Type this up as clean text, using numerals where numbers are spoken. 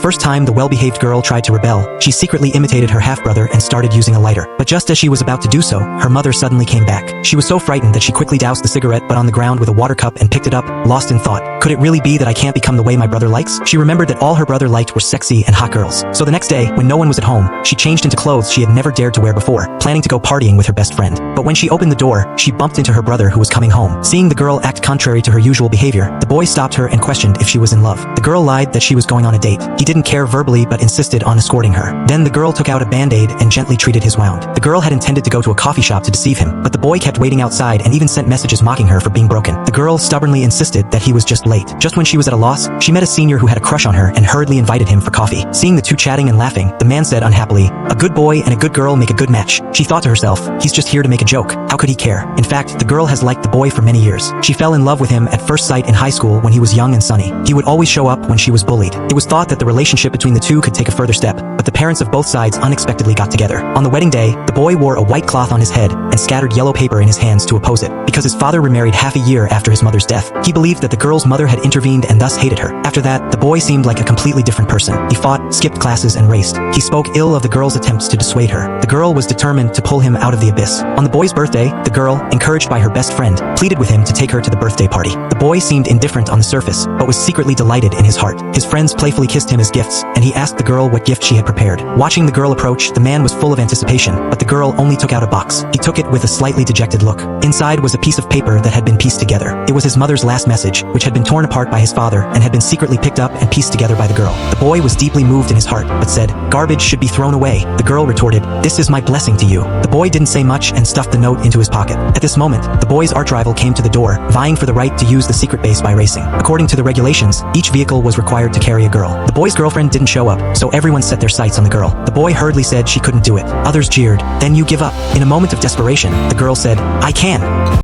first time the well-behaved girl tried to rebel, she secretly imitated her half-brother and started using a lighter. But just as she was about to do so, her mother suddenly came back. She was so frightened that she quickly doused the cigarette but on the ground with a water cup and picked it up, lost in thought. Could it really be that I can't become the way my brother likes? She remembered that all her brother liked were sexy and hot girls. So the next day, when no one was at home, she changed into clothes she had never dared to wear before, planning to go partying with her best friend. But when she opened the door, she bumped into her brother who was coming home. Seeing the girl act contrary to her usual behavior, the boy stopped her and questioned if she was in love. The girl lied that she was going on a date. He didn't care verbally but insisted on escorting her. Then the girl took out a band-aid and gently treated his wound. The girl had intended to go to a coffee shop to deceive him, but the boy kept waiting outside and even sent messages mocking her for being broken. The girl stubbornly insisted that he was just late. Just when she was at a loss, she met a senior who had a crush on her and hurriedly invited him for coffee. Seeing the two chatting and laughing, the man said unhappily, "A good boy and a good girl make a good match." She thought to herself, he's just here to make a joke. How could he care? In fact, the girl has liked the boy for many years. She fell in love with him at first sight in high school when he was young and sunny. He would always show up when she was bullied. It was thought that the relationship between the two could take a further step, but the parents of both sides unexpectedly got together. On the wedding day, the boy wore a white cloth on his head and scattered yellow paper in his hands to oppose it. Because his father remarried half a year after his mother's death, he believed that the girl's mother had intervened and thus hated her. After that, the boy seemed like a completely different person. He fought, skipped classes, and raced. He spoke ill of the girl's attempts to dissuade her. The girl was determined to pull him out of the abyss. On the boy's birthday, the girl, encouraged by her best friend, pleaded with him to take her to the birthday party. The boy seemed indifferent on the surface, but was secretly delighted in his heart. His friends playfully kissed him as gifts, and he asked the girl what gift she had prepared. Watching the girl approach, the man was full of anticipation, but the girl only took out a box. He took it with a slightly dejected look. Inside was a piece of paper that had been pieced together. It was his mother's last message, which had been torn apart by his father and had been secretly picked up and pieced together by the girl. The boy was deeply moved in his heart, but said, "Garbage should be thrown away." The girl retorted, "This is my blessing to you." The boy didn't say much and stuffed the note into his pocket. At this moment, the boy's arch-rival came to the door, vying for the right to use the secret base by racing. According to the regulations, each vehicle was required to carry a girl. The boy's girlfriend didn't show up, so everyone set their sights on the girl. The boy hurriedly said she couldn't do it. Others jeered, "Then you give up." In a moment of desperation, the girl said, "I can."